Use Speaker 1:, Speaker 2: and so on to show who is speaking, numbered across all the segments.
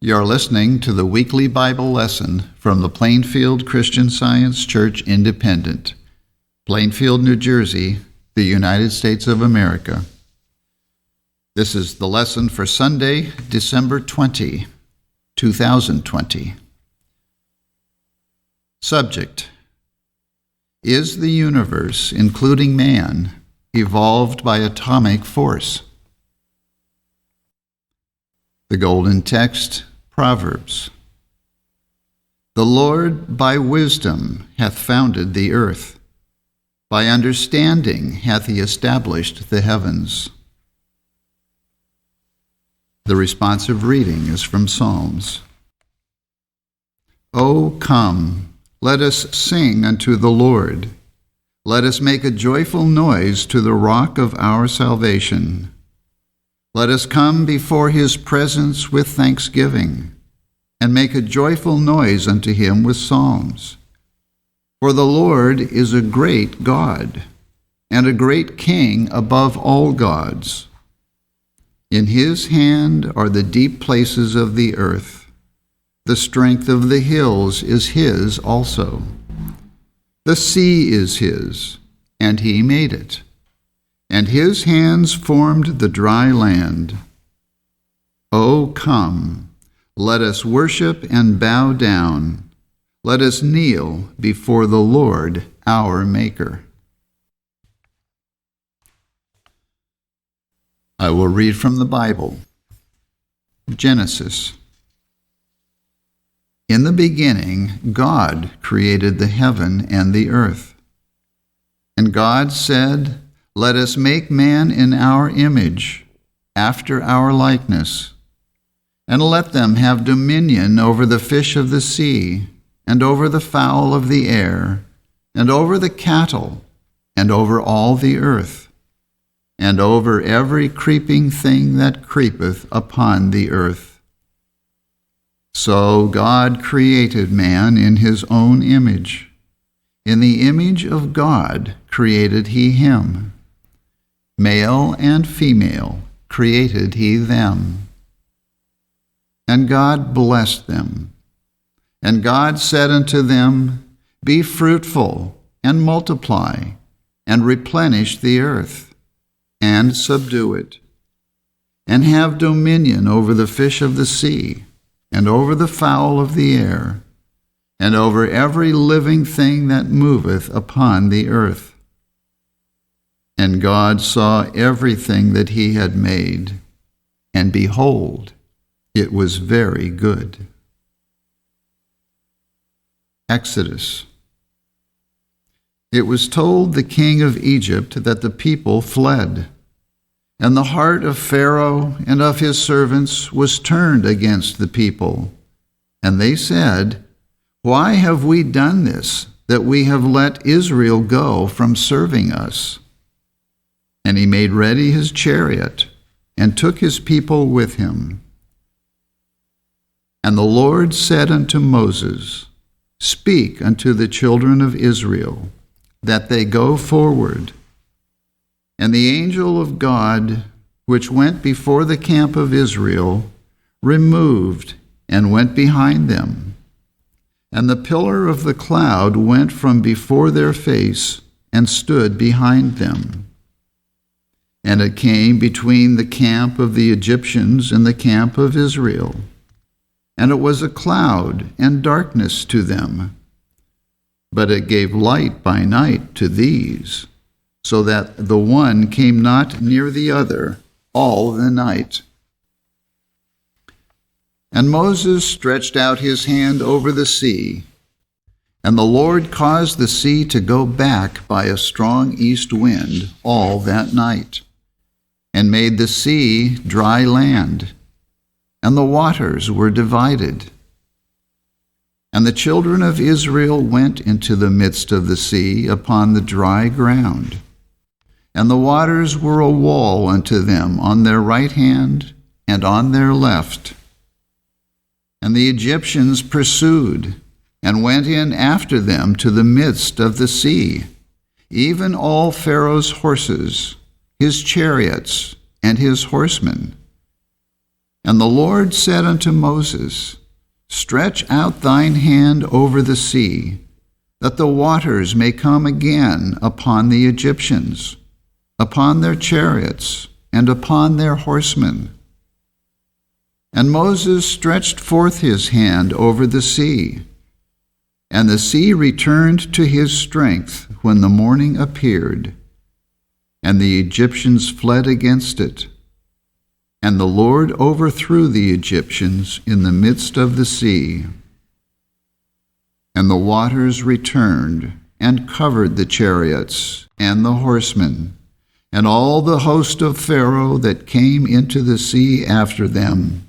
Speaker 1: You're listening to the weekly Bible lesson from the Plainfield Christian Science Church Independent, Plainfield, New Jersey, the United States of America. This is the lesson for Sunday, December 20, 2020. Subject: Is the universe, including man, evolved by atomic force? The golden text, Proverbs. The Lord by wisdom hath founded the earth. By understanding hath he established the heavens. The responsive reading is from Psalms. O come, let us sing unto the Lord. Let us make a joyful noise to the rock of our salvation. Let us come before his presence with thanksgiving, and make a joyful noise unto him with psalms. For the Lord is a great God, and a great King above all gods. In his hand are the deep places of the earth. The strength of the hills is his also. The sea is his, and he made it. And his hands formed the dry land. O come, let us worship and bow down. Let us kneel before the Lord our Maker. I will read from the Bible. Genesis. In the beginning, God created the heaven and the earth. And God said, Let us make man in our image, after our likeness, and let them have dominion over the fish of the sea, and over the fowl of the air, and over the cattle, and over all the earth, and over every creeping thing that creepeth upon the earth. So God created man in his own image. In the image of God created he him. Male and female created he them. And God blessed them. And God said unto them, Be fruitful, and multiply, and replenish the earth, and subdue it, and have dominion over the fish of the sea, and over the fowl of the air, and over every living thing that moveth upon the earth. And God saw everything that he had made, and behold, it was very good. Exodus. It was told the king of Egypt that the people fled, and the heart of Pharaoh and of his servants was turned against the people. And they said, Why have we done this, that we have let Israel go from serving us? And he made ready his chariot, and took his people with him. And the Lord said unto Moses, Speak unto the children of Israel, that they go forward. And the angel of God, which went before the camp of Israel, removed and went behind them. And the pillar of the cloud went from before their face, and stood behind them. And it came between the camp of the Egyptians and the camp of Israel. And it was a cloud and darkness to them. But it gave light by night to these, so that the one came not near the other all the night. And Moses stretched out his hand over the sea, and the Lord caused the sea to go back by a strong east wind all that night, and made the sea dry land, and the waters were divided. And the children of Israel went into the midst of the sea upon the dry ground. And the waters were a wall unto them on their right hand and on their left. And the Egyptians pursued, and went in after them to the midst of the sea, even all Pharaoh's horses, his chariots, and his horsemen. And the Lord said unto Moses, Stretch out thine hand over the sea, that the waters may come again upon the Egyptians, upon their chariots, and upon their horsemen. And Moses stretched forth his hand over the sea, and the sea returned to his strength when the morning appeared, and the Egyptians fled against it. And the Lord overthrew the Egyptians in the midst of the sea. And the waters returned and covered the chariots and the horsemen, and all the host of Pharaoh that came into the sea after them.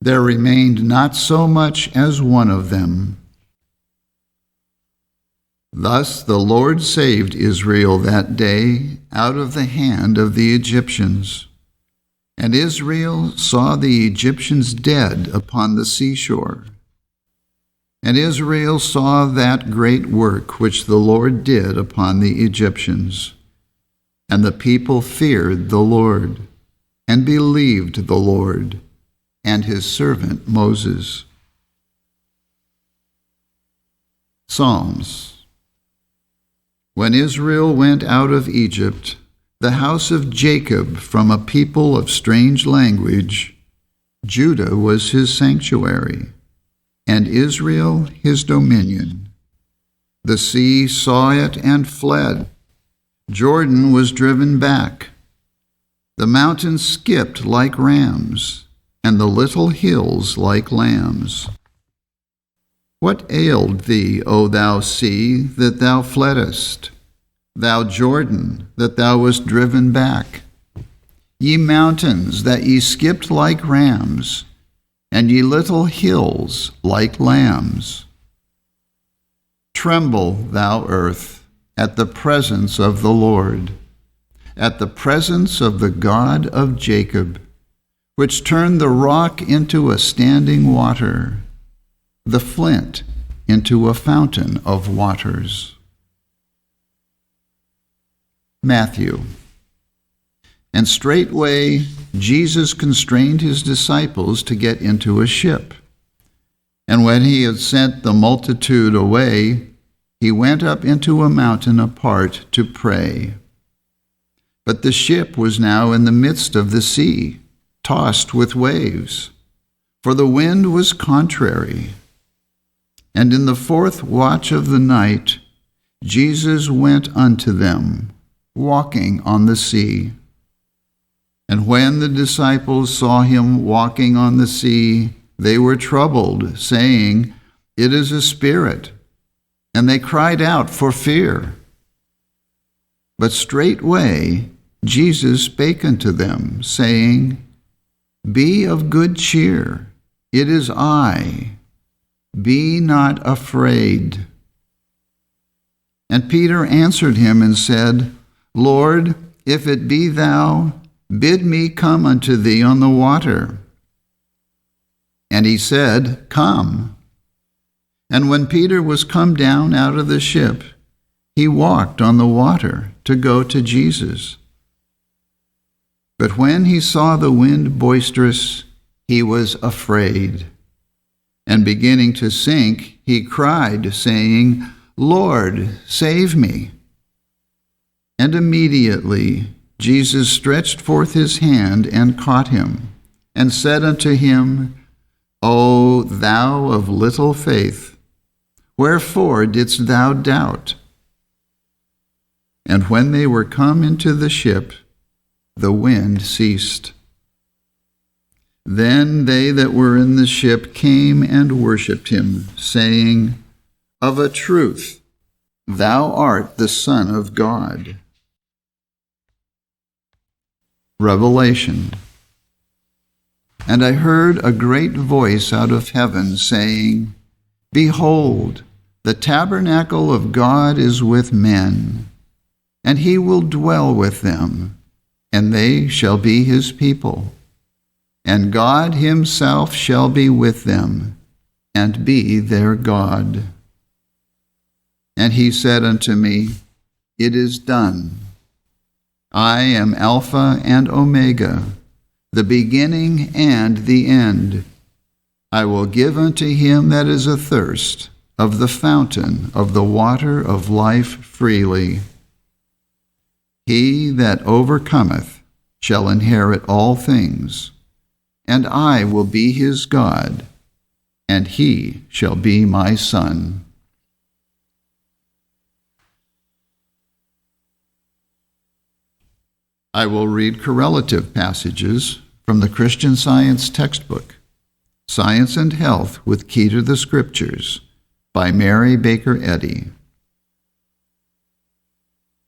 Speaker 1: There remained not so much as one of them. Thus the Lord saved Israel that day out of the hand of the Egyptians. And Israel saw the Egyptians dead upon the seashore. And Israel saw that great work which the Lord did upon the Egyptians. And the people feared the Lord, and believed the Lord, and his servant Moses. Psalms. When Israel went out of Egypt, the house of Jacob from a people of strange language, Judah was his sanctuary, and Israel his dominion. The sea saw it and fled. Jordan was driven back. The mountains skipped like rams, and the little hills like lambs. What ailed thee, O thou sea, that thou fleddest? Thou Jordan, that thou wast driven back? Ye mountains, that ye skipped like rams, and ye little hills like lambs. Tremble, thou earth, at the presence of the Lord, at the presence of the God of Jacob, which turned the rock into a standing water, the flint into a fountain of waters. Matthew. And straightway Jesus constrained his disciples to get into a ship. And when he had sent the multitude away, he went up into a mountain apart to pray. But the ship was now in the midst of the sea, tossed with waves, for the wind was contrary. And in the fourth watch of the night, Jesus went unto them, walking on the sea. And when the disciples saw him walking on the sea, they were troubled, saying, It is a spirit. And they cried out for fear. But straightway Jesus spake unto them, saying, Be of good cheer, it is I. Be not afraid. And Peter answered him and said, Lord, if it be thou, bid me come unto thee on the water. And he said, Come. And when Peter was come down out of the ship, he walked on the water to go to Jesus. But when he saw the wind boisterous, he was afraid. And beginning to sink, he cried, saying, Lord, save me. And immediately Jesus stretched forth his hand and caught him, and said unto him, O thou of little faith, wherefore didst thou doubt? And when they were come into the ship, the wind ceased. Then they that were in the ship came and worshipped him, saying, Of a truth, thou art the Son of God. Revelation. And I heard a great voice out of heaven, saying, Behold, the tabernacle of God is with men, and he will dwell with them, and they shall be his people. And God himself shall be with them, and be their God. And he said unto me, It is done. I am Alpha and Omega, the beginning and the end. I will give unto him that is athirst of the fountain of the water of life freely. He that overcometh shall inherit all things, and I will be his God, and he shall be my son. I will read correlative passages from the Christian Science textbook, Science and Health with Key to the Scriptures, by Mary Baker Eddy.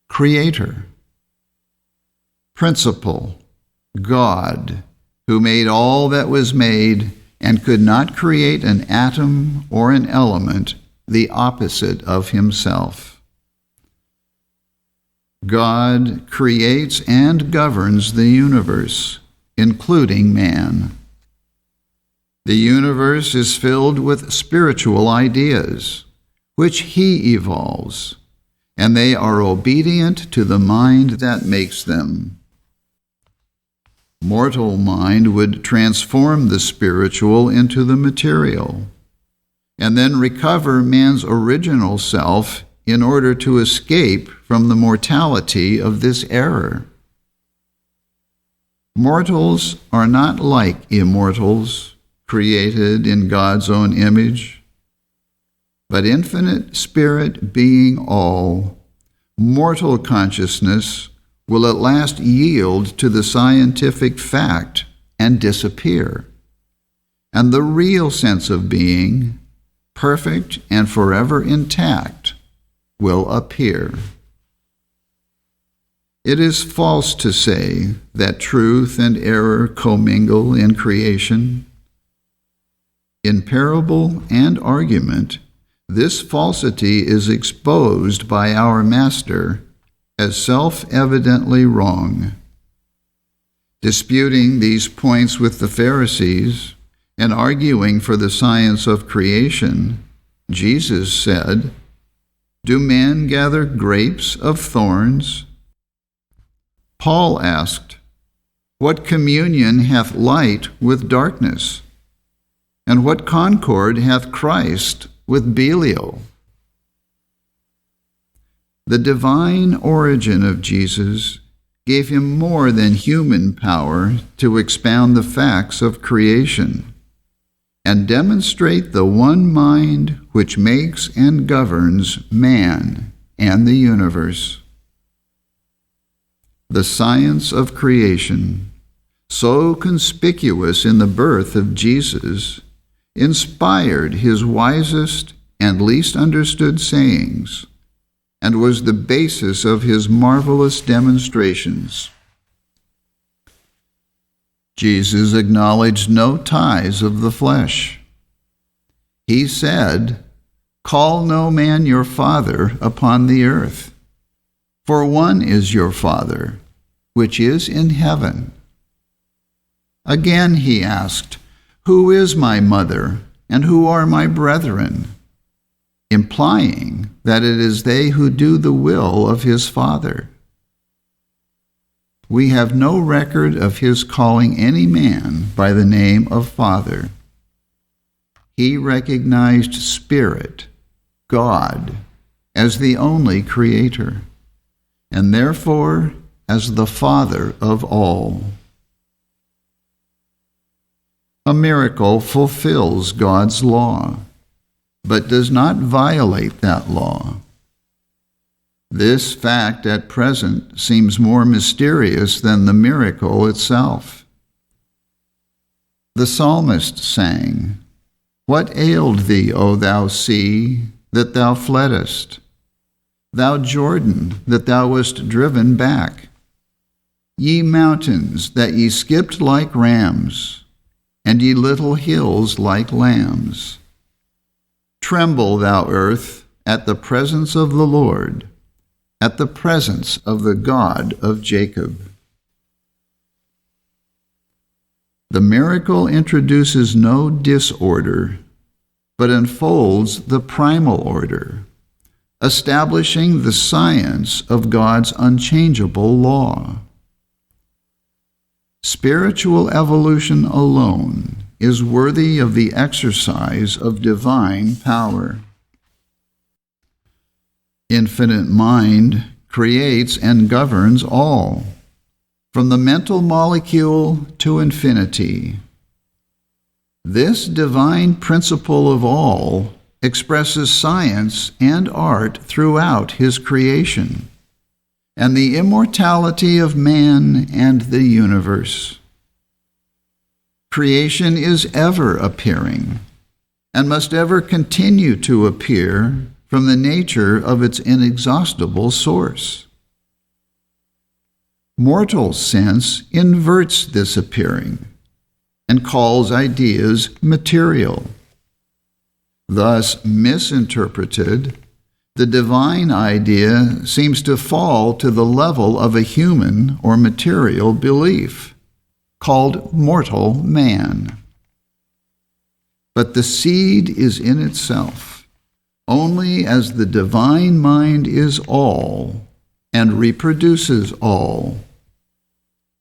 Speaker 1: Creator. Principle. God, who made all that was made and could not create an atom or an element the opposite of himself. God creates and governs the universe, including man. The universe is filled with spiritual ideas, which he evolves, and they are obedient to the mind that makes them. Mortal mind would transform the spiritual into the material, and then recover man's original self in order to escape from the mortality of this error. Mortals are not like immortals, created in God's own image, but infinite spirit being all, mortal consciousness will at last yield to the scientific fact and disappear, and the real sense of being, perfect and forever intact, will appear. It is false to say that truth and error commingle in creation. In parable and argument, this falsity is exposed by our Master as self-evidently wrong. Disputing these points with the Pharisees and arguing for the science of creation, Jesus said, "Do men gather grapes of thorns?" Paul asked, "What communion hath light with darkness? And what concord hath Christ with Belial?" The divine origin of Jesus gave him more than human power to expound the facts of creation and demonstrate the one mind which makes and governs man and the universe. The science of creation, so conspicuous in the birth of Jesus, inspired his wisest and least understood sayings, and was the basis of his marvelous demonstrations. Jesus acknowledged no ties of the flesh. He said, "Call no man your father upon the earth, for one is your Father, which is in heaven." Again he asked, "Who is my mother, and who are my brethren?" implying that it is they who do the will of his Father. We have no record of his calling any man by the name of Father. He recognized Spirit, God, as the only Creator, and therefore as the Father of all. A miracle fulfills God's law, but does not violate that law. This fact at present seems more mysterious than the miracle itself. The psalmist sang, "What ailed thee, O thou sea, that thou fleddest? Thou Jordan, that thou wast driven back? Ye mountains, that ye skipped like rams, and ye little hills like lambs. Tremble, thou earth, at the presence of the Lord, at the presence of the God of Jacob." The miracle introduces no disorder, but unfolds the primal order, establishing the science of God's unchangeable law. Spiritual evolution alone is worthy of the exercise of divine power. Infinite mind creates and governs all, from the mental molecule to infinity. This divine principle of all expresses science and art throughout his creation, and the immortality of man and the universe. Creation is ever appearing, and must ever continue to appear from the nature of its inexhaustible source. Mortal sense inverts this appearing, and calls ideas material. Thus, misinterpreted, the divine idea seems to fall to the level of a human or material belief, called mortal man. But the seed is in itself, only as the divine mind is all and reproduces all.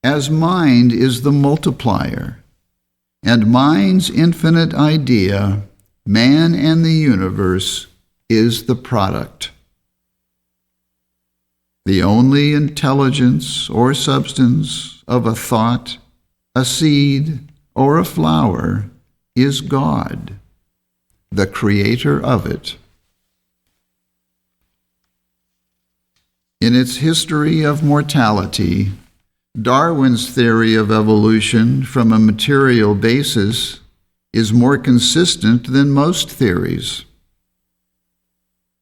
Speaker 1: As mind is the multiplier, and mind's infinite idea, man and the universe, is the product. The only intelligence or substance of a thought, a seed, or a flower is God, the creator of it. In its history of mortality, Darwin's theory of evolution from a material basis is more consistent than most theories.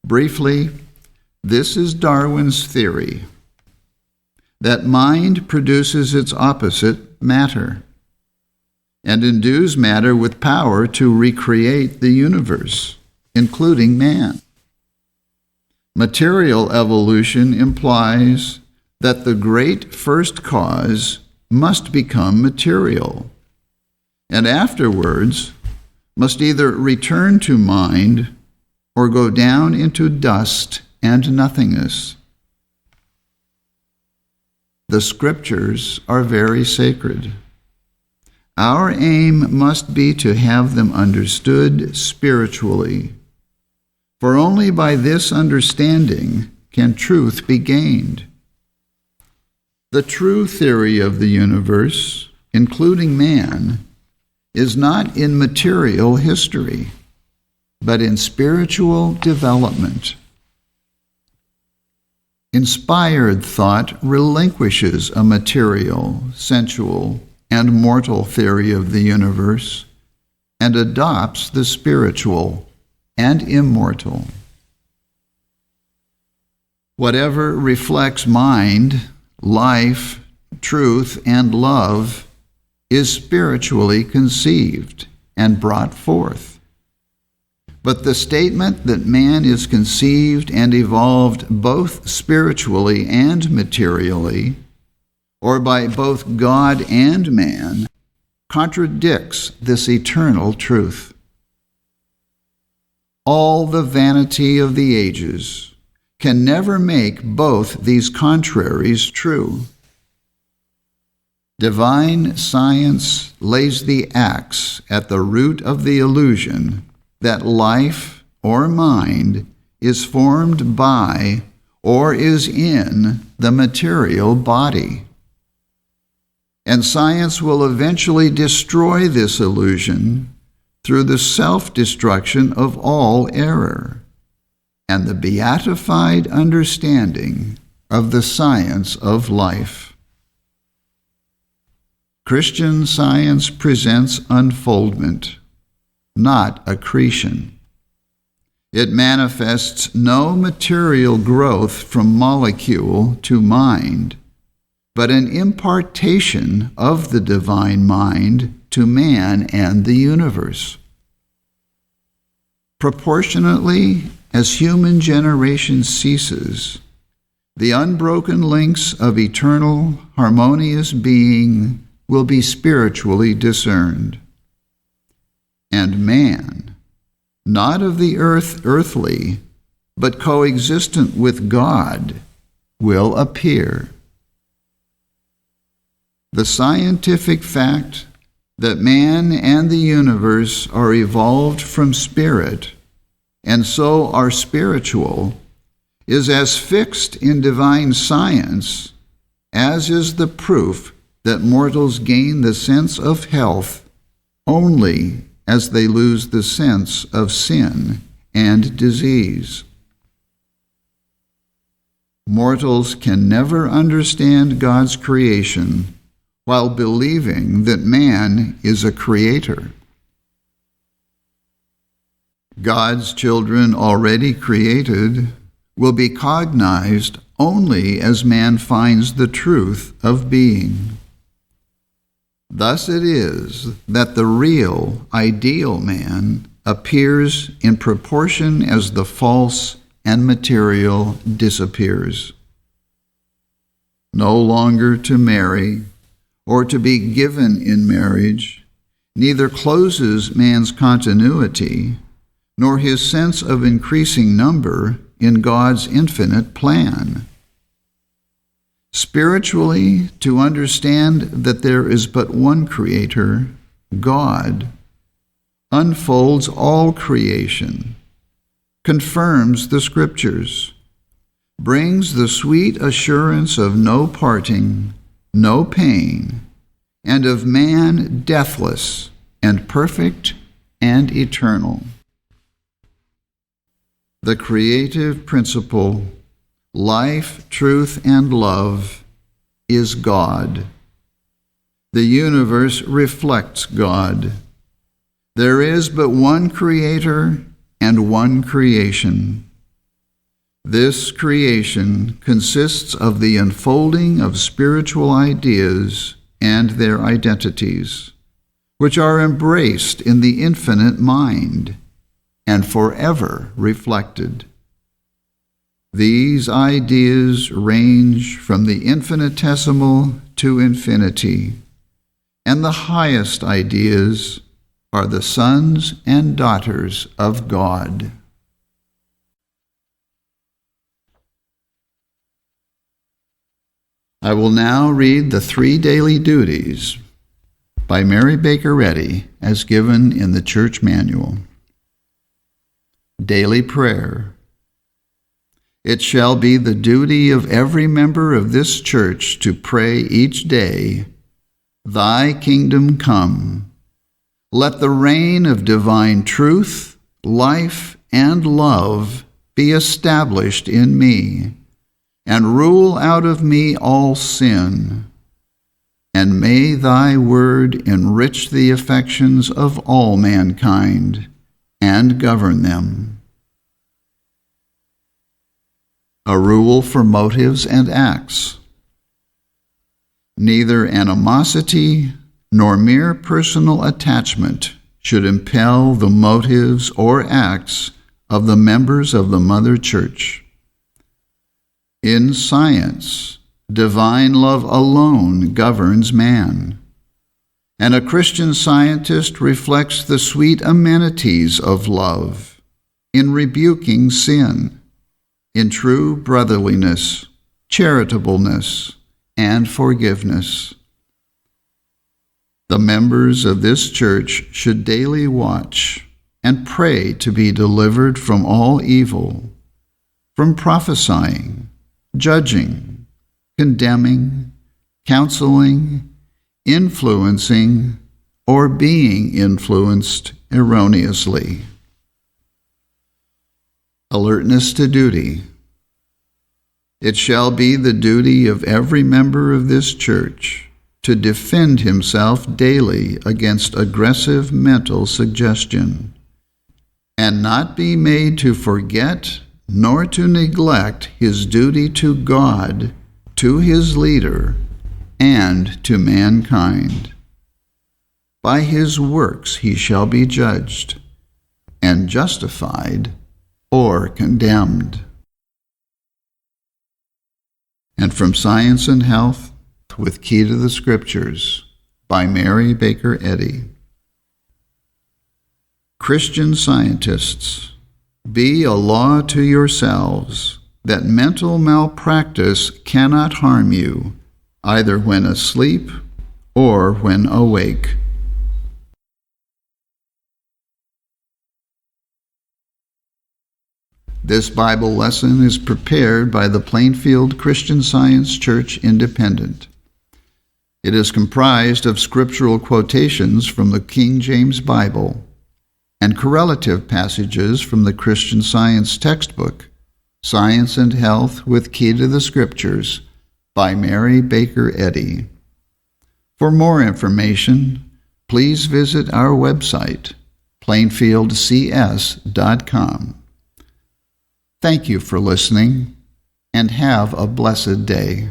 Speaker 1: Briefly, this is Darwin's theory: that mind produces its opposite, matter, and endues matter with power to recreate the universe, including man. Material evolution implies that the great first cause must become material, and afterwards must either return to mind or go down into dust and nothingness. The Scriptures are very sacred. Our aim must be to have them understood spiritually, for only by this understanding can truth be gained. The true theory of the universe, including man, is not in material history, but in spiritual development. Inspired thought relinquishes a material, sensual, and mortal theory of the universe and adopts the spiritual and immortal. Whatever reflects mind, life, truth, and love is spiritually conceived and brought forth. But the statement that man is conceived and evolved both spiritually and materially, or by both God and man, contradicts this eternal truth. All the vanity of the ages can never make both these contraries true. Divine science lays the axe at the root of the illusion that life or mind is formed by or is in the material body. And science will eventually destroy this illusion through the self-destruction of all error and the beatified understanding of the science of life. Christian science presents unfoldment, not accretion. It manifests no material growth from molecule to mind, but an impartation of the divine mind to man and the universe. Proportionately as human generation ceases, the unbroken links of eternal, harmonious being will be spiritually discerned. And man, not of the earthly, but coexistent with God, will appear. The scientific fact that man and the universe are evolved from spirit, and so are spiritual, is as fixed in divine science as is the proof that mortals gain the sense of health only as they lose the sense of sin and disease. Mortals can never understand God's creation while believing that man is a creator. God's children already created will be cognized only as man finds the truth of being. Thus it is that the real, ideal man appears in proportion as the false and material disappears. No longer to marry or to be given in marriage neither closes man's continuity nor his sense of increasing number in God's infinite plan. Spiritually, to understand that there is but one Creator, God, unfolds all creation, confirms the Scriptures, brings the sweet assurance of no parting, no pain, and of man deathless and perfect and eternal. The creative principle, life, truth, and love, is God. The universe reflects God. There is but one Creator and one creation. This creation consists of the unfolding of spiritual ideas and their identities, which are embraced in the infinite mind and forever reflected. These ideas range from the infinitesimal to infinity, and the highest ideas are the sons and daughters of God. I will now read the 3 daily duties by Mary Baker Eddy as given in the Church Manual. Daily Prayer. It shall be the duty of every member of this church to pray each day, Thy kingdom come. Let the reign of divine truth, life, and love be established in me, and rule out of me all sin. And may Thy word enrich the affections of all mankind and govern them. A rule for motives and acts. Neither animosity nor mere personal attachment should impel the motives or acts of the members of the Mother Church. In science, divine love alone governs man, and a Christian scientist reflects the sweet amenities of love in rebuking sin, in true brotherliness, charitableness, and forgiveness. The members of this church should daily watch and pray to be delivered from all evil, from prophesying, judging, condemning, counseling, influencing, or being influenced erroneously. Alertness to duty. It shall be the duty of every member of this church to defend himself daily against aggressive mental suggestion, and not be made to forget nor to neglect his duty to God, to his leader, and to mankind. By his works he shall be judged, and justified or condemned. And from Science and Health, with Key to the Scriptures, by Mary Baker Eddy. Christian scientists, be a law to yourselves that mental malpractice cannot harm you, either when asleep or when awake. This Bible lesson is prepared by the Plainfield Christian Science Church Independent. It is comprised of scriptural quotations from the King James Bible and correlative passages from the Christian Science textbook, Science and Health with Key to the Scriptures, by Mary Baker Eddy. For more information, please visit our website, plainfieldcs.com. Thank you for listening, and have a blessed day.